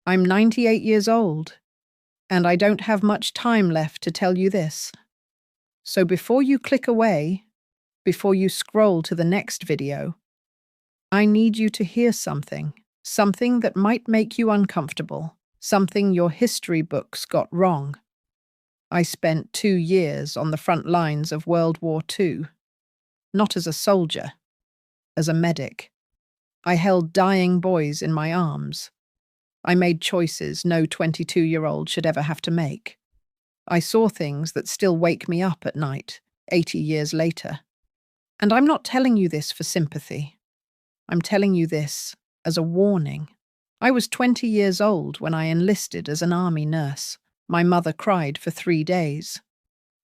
I'm 98 years old, and I don't have much time left to tell you this. So before you click away, before you scroll to the next video, I need you to hear something that might make you uncomfortable, something your history books got wrong. I spent 2 years on the front lines of World War II, not as a soldier, as a medic. I held dying boys in my arms. I made choices no 22-year-old should ever have to make. I saw things that still wake me up at night, 80 years later. And I'm not telling you this for sympathy. I'm telling you this as a warning. I was 20 years old when I enlisted as an army nurse. My mother cried for 3 days.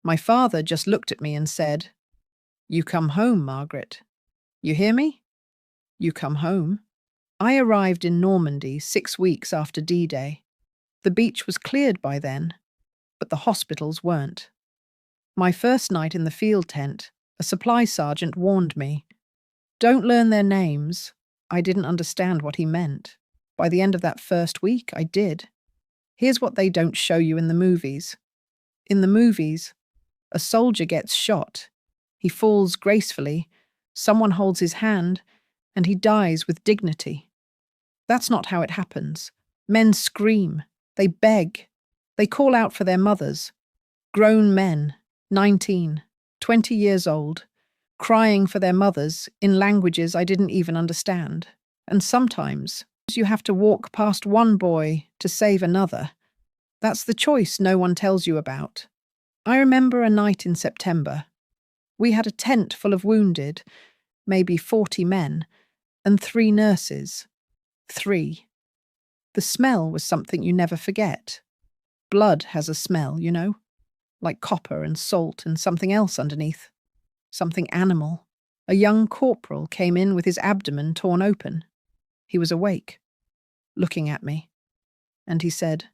My father just looked at me and said, "You come home, Margaret. You hear me? You come home." I arrived in Normandy 6 weeks after D-Day. The beach was cleared by then, but the hospitals weren't. My first night in the field tent, a supply sergeant warned me, "Don't learn their names." I didn't understand what he meant. By the end of that first week, I did. Here's what they don't show you in the movies. In the movies, a soldier gets shot. He falls gracefully, someone holds his hand, and he dies with dignity. That's not how it happens. Men scream, they beg, they call out for their mothers. Grown men, 19, 20 years old, crying for their mothers in languages I didn't even understand. And sometimes you have to walk past one boy to save another. That's the choice no one tells you about. I remember a night in September. We had a tent full of wounded, maybe 40 men, and 3 nurses. 3. The smell was something you never forget. Blood has a smell, you know, like copper and salt and something else underneath. Something animal. A young corporal came in with his abdomen torn open. He was awake, looking at me, and he said,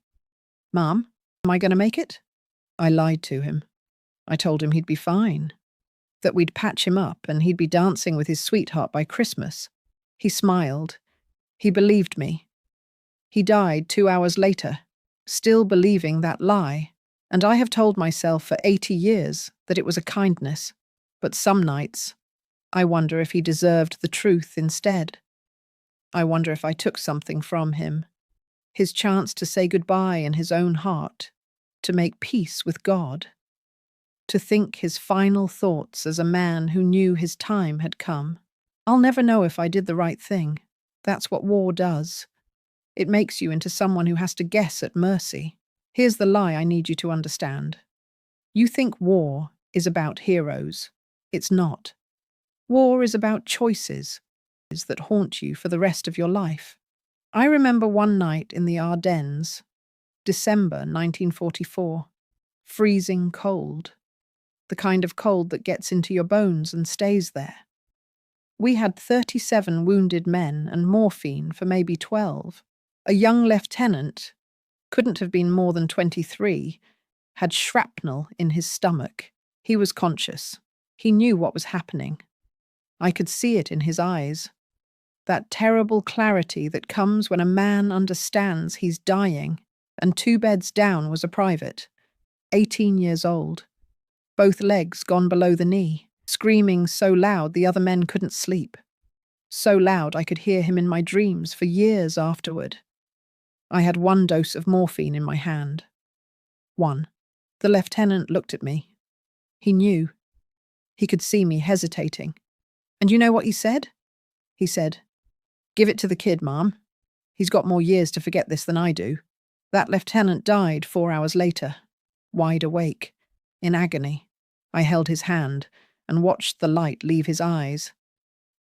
"Mom, am I going to make it?" I lied to him. I told him he'd be fine, that we'd patch him up and he'd be dancing with his sweetheart by Christmas. He smiled. He believed me. He died 2 hours later, still believing that lie, and I have told myself for 80 years that it was a kindness, but some nights I wonder if he deserved the truth instead. I wonder if I took something from him, his chance to say goodbye in his own heart, to make peace with God, to think his final thoughts as a man who knew his time had come. I'll never know if I did the right thing. That's what war does. It makes you into someone who has to guess at mercy. Here's the lie I need you to understand. You think war is about heroes. It's not. War is about choices that haunt you for the rest of your life. I remember one night in the Ardennes, December 1944, freezing cold. The kind of cold that gets into your bones and stays there. We had 37 wounded men and morphine for maybe 12. A young lieutenant, couldn't have been more than 23, had shrapnel in his stomach. He was conscious. He knew what was happening. I could see it in his eyes. That terrible clarity that comes when a man understands he's dying, and 2 beds down was a private, 18 years old, both legs gone below the knee, screaming so loud the other men couldn't sleep. So loud I could hear him in my dreams for years afterward. I had 1 dose of morphine in my hand. 1. The lieutenant looked at me. He knew. He could see me hesitating. And you know what he said? He said, "Give it to the kid, Mom. He's got more years to forget this than I do." That lieutenant died 4 hours later, wide awake, in agony. I held his hand and watched the light leave his eyes.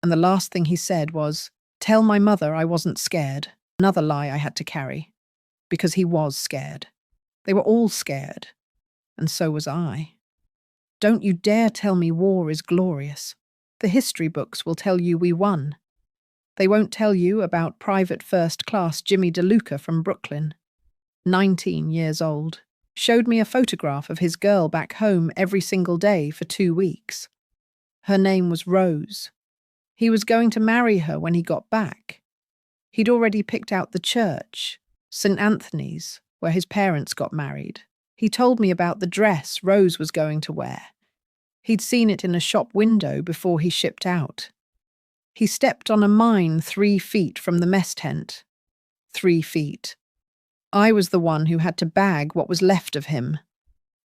And the last thing he said was, "Tell my mother I wasn't scared." Another lie I had to carry, because he was scared. They were all scared, and so was I. Don't you dare tell me war is glorious. The history books will tell you we won. They won't tell you about Private First Class Jimmy DeLuca from Brooklyn, 19 years old, showed me a photograph of his girl back home every single day for 2 weeks. Her name was Rose. He was going to marry her when he got back. He'd already picked out the church, St. Anthony's, where his parents got married. He told me about the dress Rose was going to wear. He'd seen it in a shop window before he shipped out. He stepped on a mine 3 feet from the mess tent. 3 feet. I was the one who had to bag what was left of him.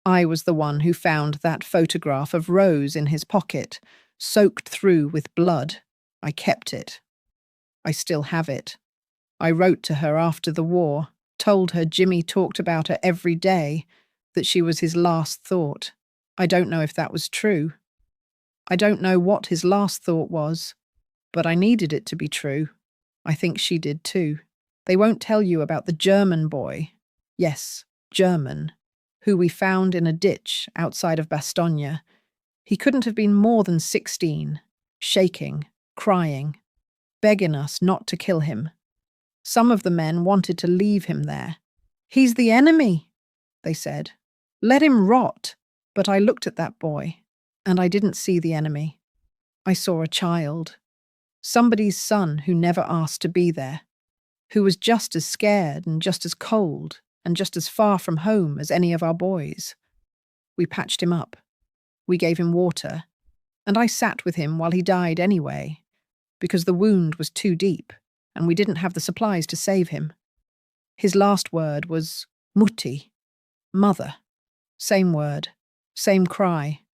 I was the one who found that photograph of Rose in his pocket, soaked through with blood. I kept it. I still have it. I wrote to her after the war, told her Jimmy talked about her every day, that she was his last thought. I don't know if that was true. I don't know what his last thought was, but I needed it to be true. I think she did too. They won't tell you about the German boy. Yes, German. Who we found in a ditch outside of Bastogne. He couldn't have been more than 16, shaking, crying, begging us not to kill him. Some of the men wanted to leave him there. "He's the enemy," they said. "Let him rot." But I looked at that boy, and I didn't see the enemy. I saw a child. Somebody's son who never asked to be there, who was just as scared and just as cold and just as far from home as any of our boys. We patched him up. We gave him water, and I sat with him while he died anyway, because the wound was too deep, and we didn't have the supplies to save him. His last word was Mutti, mother. Same word, same cry,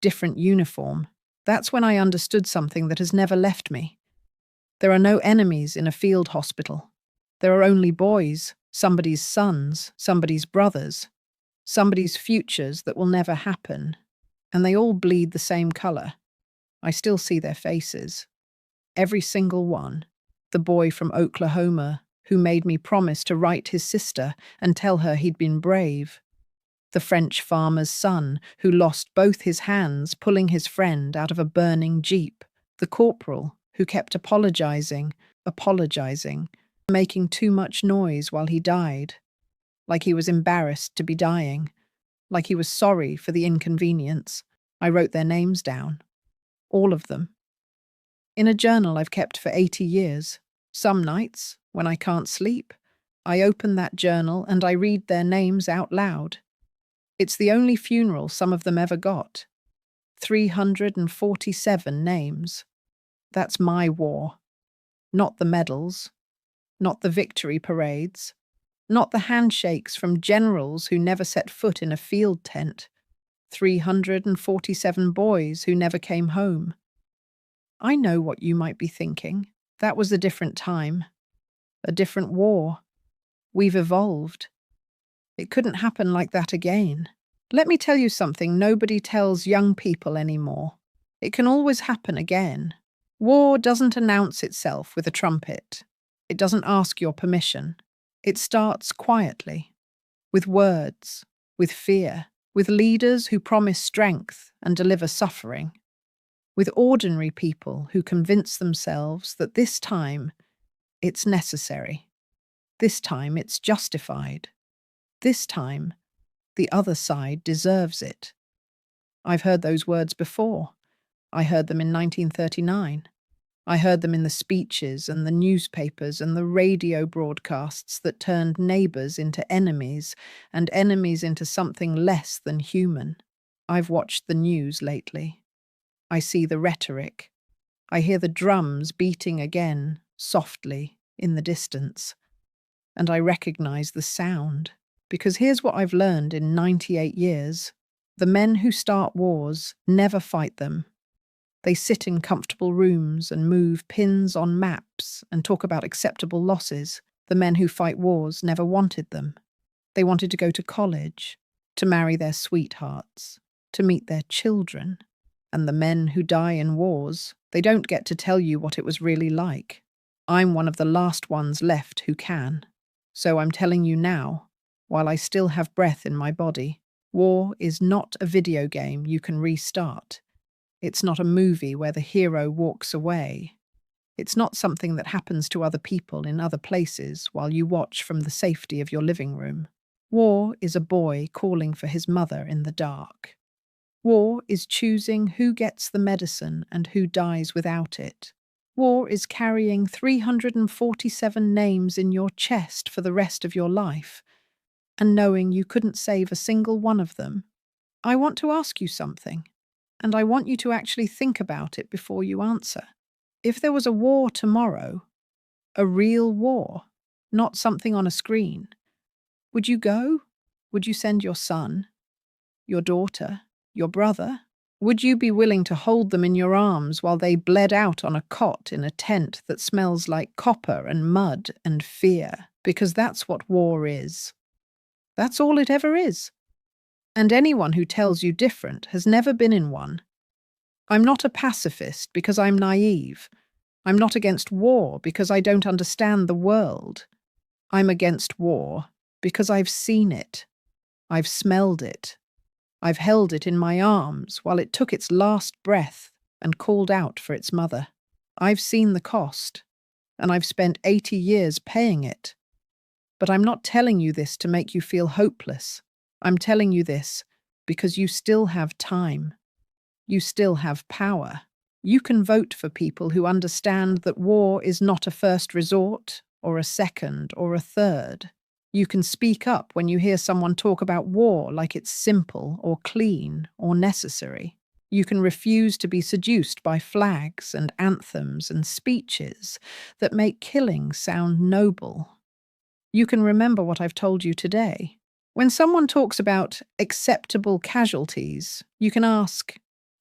different uniform. That's when I understood something that has never left me. There are no enemies in a field hospital. There are only boys, somebody's sons, somebody's brothers, somebody's futures that will never happen, and they all bleed the same colour. I still see their faces. Every single one. The boy from Oklahoma who made me promise to write his sister and tell her he'd been brave. The French farmer's son who lost both his hands pulling his friend out of a burning jeep. The corporal who kept apologizing, making too much noise while he died, like he was embarrassed to be dying, like he was sorry for the inconvenience. I wrote their names down. All of them. In a journal I've kept for 80 years. Some nights, when I can't sleep, I open that journal and I read their names out loud. It's the only funeral some of them ever got. 347 names. That's my war. Not the medals. Not the victory parades. Not the handshakes from generals who never set foot in a field tent. 347 boys who never came home. I know what you might be thinking. That was a different time. A different war. We've evolved. It couldn't happen like that again. Let me tell you something nobody tells young people anymore. It can always happen again. War doesn't announce itself with a trumpet. It doesn't ask your permission. It starts quietly, with words, with fear, with leaders who promise strength and deliver suffering, with ordinary people who convince themselves that this time it's necessary. This time it's justified. This time the other side deserves it. I've heard those words before. I heard them in 1939. I heard them in the speeches and the newspapers and the radio broadcasts that turned neighbours into enemies and enemies into something less than human. I've watched the news lately. I see the rhetoric. I hear the drums beating again, softly, in the distance. And I recognise the sound. Because here's what I've learned in 98 years. The men who start wars never fight them. They sit in comfortable rooms and move pins on maps and talk about acceptable losses. The men who fight wars never wanted them. They wanted to go to college, to marry their sweethearts, to meet their children. And the men who die in wars, they don't get to tell you what it was really like. I'm one of the last ones left who can. So I'm telling you now, while I still have breath in my body, war is not a video game you can restart. It's not a movie where the hero walks away. It's not something that happens to other people in other places while you watch from the safety of your living room. War is a boy calling for his mother in the dark. War is choosing who gets the medicine and who dies without it. War is carrying 347 names in your chest for the rest of your life, and knowing you couldn't save a single one of them. I want to ask you something, and I want you to actually think about it before you answer. If there was a war tomorrow, a real war, not something on a screen, would you go? Would you send your son, your daughter, your brother? Would you be willing to hold them in your arms while they bled out on a cot in a tent that smells like copper and mud and fear? Because that's what war is. That's all it ever is. And anyone who tells you different has never been in one. I'm not a pacifist because I'm naive. I'm not against war because I don't understand the world. I'm against war because I've seen it. I've smelled it. I've held it in my arms while it took its last breath and called out for its mother. I've seen the cost, and I've spent 80 years paying it. But I'm not telling you this to make you feel hopeless. I'm telling you this because you still have time. You still have power. You can vote for people who understand that war is not a first resort, or a second, or a third. You can speak up when you hear someone talk about war like it's simple, or clean, or necessary. You can refuse to be seduced by flags and anthems and speeches that make killing sound noble. You can remember what I've told you today. When someone talks about acceptable casualties, you can ask,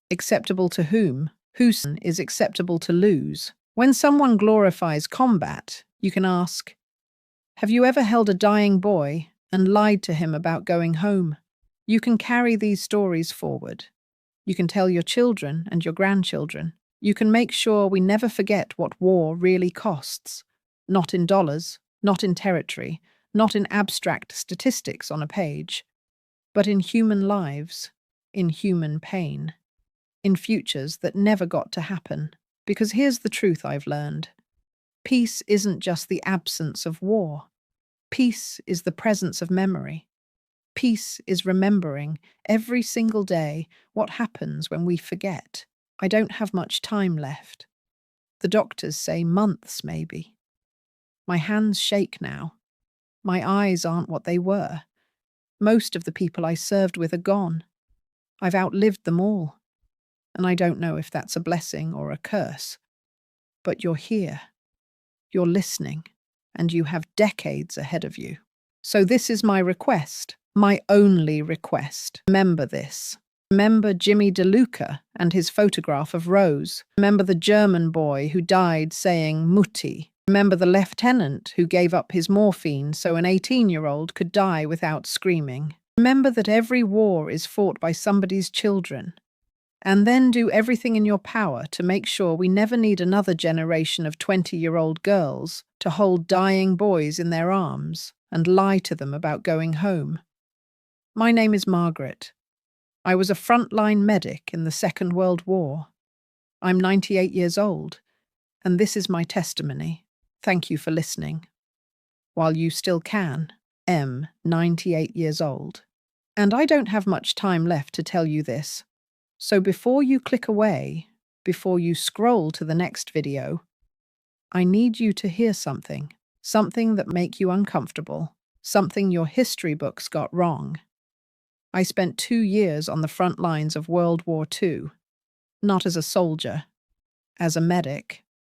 acceptable to whom? Whose is acceptable to lose? When someone glorifies combat, you can ask, have you ever held a dying boy and lied to him about going home? You can carry these stories forward. You can tell your children and your grandchildren. You can make sure we never forget what war really costs. Not in dollars, not in territory, not in abstract statistics on a page, but in human lives, in human pain, in futures that never got to happen. Because here's the truth I've learned. Peace isn't just the absence of war. Peace is the presence of memory. Peace is remembering every single day what happens when we forget. I don't have much time left. The doctors say months, maybe. My hands shake now. My eyes aren't what they were. Most of the people I served with are gone. I've outlived them all. And I don't know if that's a blessing or a curse. But you're here. You're listening. And you have decades ahead of you. So this is my request, my only request. Remember this. Remember Jimmy DeLuca and his photograph of Rose. Remember the German boy who died saying Mutti. Remember the lieutenant who gave up his morphine so an 18-year-old could die without screaming. Remember that every war is fought by somebody's children. And then do everything in your power to make sure we never need another generation of 20-year-old girls to hold dying boys in their arms and lie to them about going home. My name is Margaret. I was a frontline medic in the Second World War. I'm 98 years old, and this is my testimony. Thank you for listening. While you still can, M, 98 years old. And I don't have much time left to tell you this. So before you click away, before you scroll to the next video, I need you to hear something that make you uncomfortable, something your history books got wrong. I spent 2 years on the front lines of World War II, not as a soldier, as a medic.